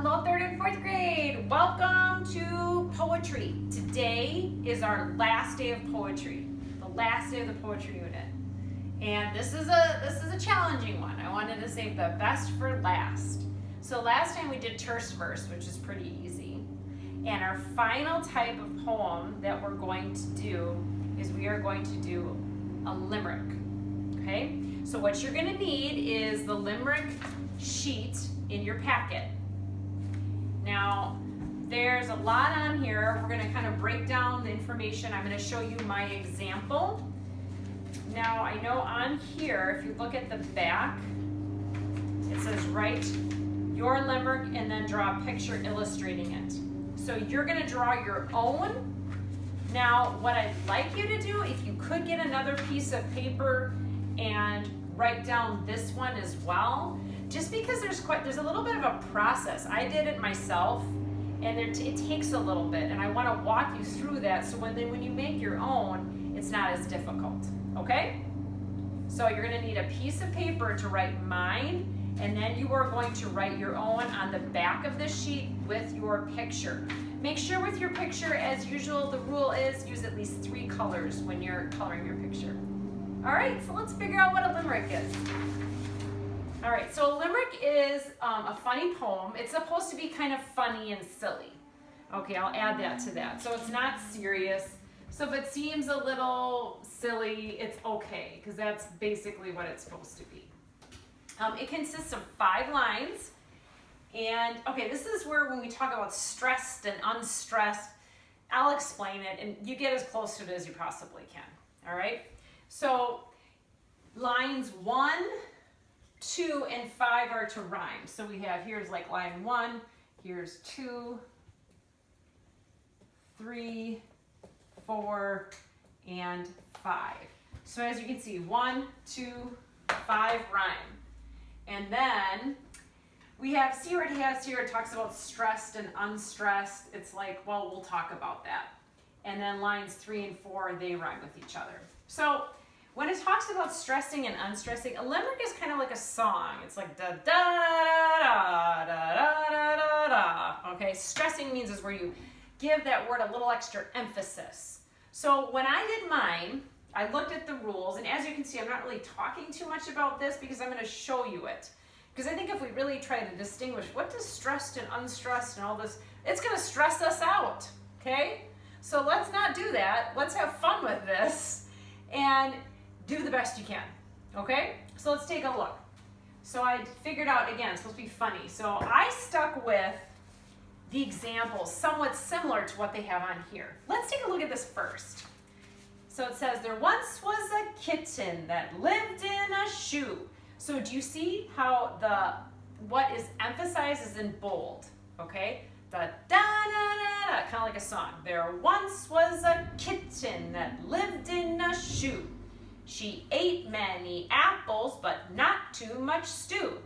Hello, third and fourth grade. Welcome to poetry. Today is our last day of poetry, the last day of the poetry unit. And this is a challenging one. I wanted to save the best for last. So last time we did terse verse, which is pretty easy. And our final type of poem that we're going to do is we are going to do a limerick. Okay? So what you're going to need is the limerick sheet in your packet. Now, there's a lot on here. We're going to kind of break down the information. I'm going to show you my example. Now, I know on here, if you look at the back, it says write your limerick and then draw a picture illustrating it. So you're going to draw your own. Now, what I'd like you to do, if you could get another piece of paper and write down this one as well, just because there's a little bit of a process. I did it myself, and it takes a little bit, and I want to walk you through that so when you make your own, it's not as difficult, okay? So you're going to need a piece of paper to write mine, and then you are going to write your own on the back of the sheet with your picture. Make sure with your picture, as usual, the rule is use at least 3 colors when you're coloring your picture. All right, so let's figure out what a limerick is. All right, so a limerick is a funny poem. It's supposed to be kind of funny and silly. Okay, I'll add that to that. So it's not serious. So if it seems a little silly, it's okay, because that's basically what it's supposed to be. It consists of 5 lines. And, okay, this is where when we talk about stressed and unstressed, I'll explain it, and you get as close to it as you possibly can. All right? So lines 1, 2, and 5 are to rhyme. So we have, here's like line 1, here's 2, 3, 4, and 5. So as you can see, 1, 2, 5 rhyme. And then we have, see what it has here, it talks about stressed and unstressed. It's like, well, we'll talk about that. And then lines 3 and 4, they rhyme with each other. So when it talks about stressing and unstressing, a limerick is kind of like a song. It's like da da da da da da da da. Okay, stressing means is where you give that word a little extra emphasis. So when I did mine, I looked at the rules, and as you can see, I'm not really talking too much about this because I'm going to show you it. Because I think if we really try to distinguish what does stressed and unstressed and all this, it's going to stress us out. Okay, so let's not do that. Let's have fun with this and do the best you can, okay? So let's take a look. So I figured out, again, it's supposed to be funny. So I stuck with the examples somewhat similar to what they have on here. Let's take a look at this first. So it says, there once was a kitten that lived in a shoe. So do you see how what is emphasized is in bold, okay? The da-da-da-da, kind of like a song. There once was a kitten that lived in a shoe. She ate many apples, but not too much stew.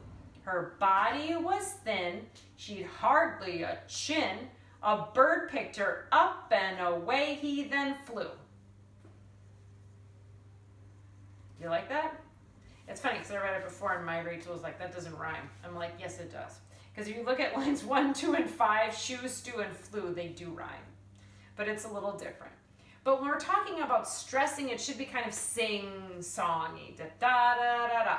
Her body was thin, she'd hardly a chin. A bird picked her up and away he then flew. You like that? It's funny because I read it before and my Rachel was like, that doesn't rhyme. I'm like, yes it does. Because if you look at lines 1, 2, and 5, shoe, stew, and flew, they do rhyme. But it's a little different. But when we're talking about stressing, it should be kind of sing-songy, da-da-da-da-da.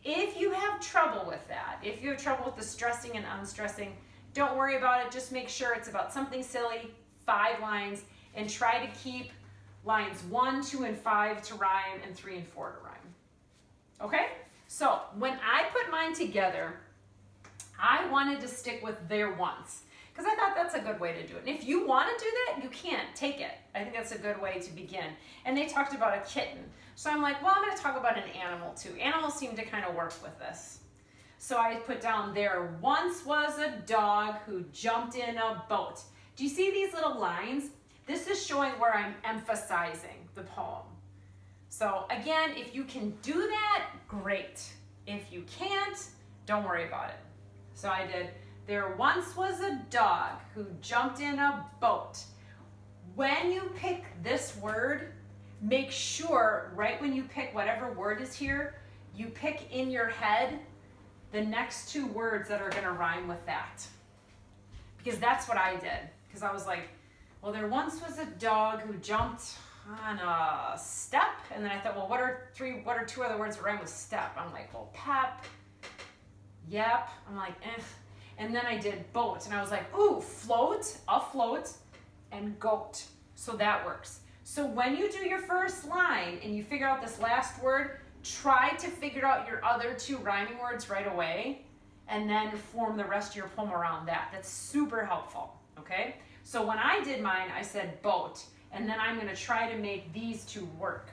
If you have trouble with that, if you have trouble with the stressing and unstressing, don't worry about it. Just make sure it's about something silly, 5 lines, and try to keep lines 1, 2, and 5 to rhyme and 3 and 4 to rhyme. Okay? So when I put mine together, I wanted to stick with there once. Because I thought that's a good way to do it. And if you want to do that, you can. Take it. I think that's a good way to begin. And they talked about a kitten. So I'm like, well, I'm going to talk about an animal too. Animals seem to kind of work with this. So I put down, there once was a dog who jumped in a boat. Do you see these little lines? This is showing where I'm emphasizing the poem. So again, if you can do that, great. If you can't, don't worry about it. So I did, there once was a dog who jumped in a boat. When you pick this word, make sure right when you pick whatever word is here, you pick in your head the next 2 words that are going to rhyme with that. because that's what I did. Because I was like, well, there once was a dog who jumped on a step, and then I thought, well, what are two other words that rhyme with step? I'm like, well, pep, yep. I'm like, eh. And then I did boat, and I was like, ooh, float, afloat, and goat. So that works. So when you do your first line and you figure out this last word, try to figure out your other two rhyming words right away, and then form the rest of your poem around that. That's super helpful, okay? So when I did mine, I said boat, and then I'm gonna try to make these two work.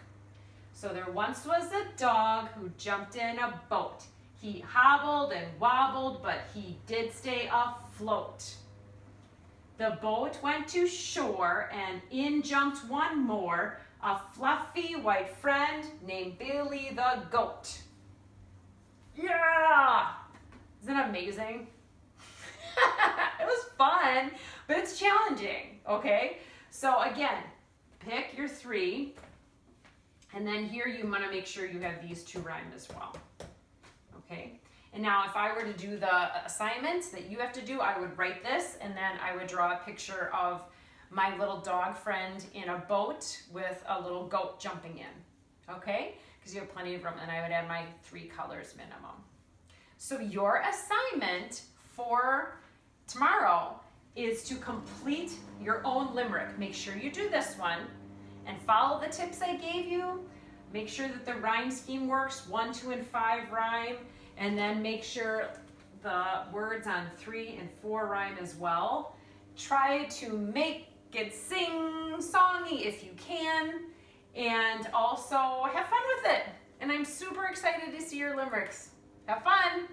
So there once was a dog who jumped in a boat. He hobbled and wobbled, but he did stay afloat. The boat went to shore, and in jumped one more, a fluffy white friend named Billy the Goat. Yeah! Isn't that amazing? It was fun, but it's challenging, okay? So again, pick your three, and then here you want to make sure you have these two rhymed as well, okay? And now if I were to do the assignment that you have to do, I would write this, and then I would draw a picture of my little dog friend in a boat with a little goat jumping in, okay? Because you have plenty of room, and I would add my 3 colors minimum. So your assignment for tomorrow is to complete your own limerick. Make sure you do this one and follow the tips I gave you. Make sure that the rhyme scheme works, 1, 2, and 5 rhyme, and then make sure the words on 3 and 4 rhyme as well. Try to make it sing-songy if you can, and also have fun with it. And I'm super excited to see your limericks. Have fun!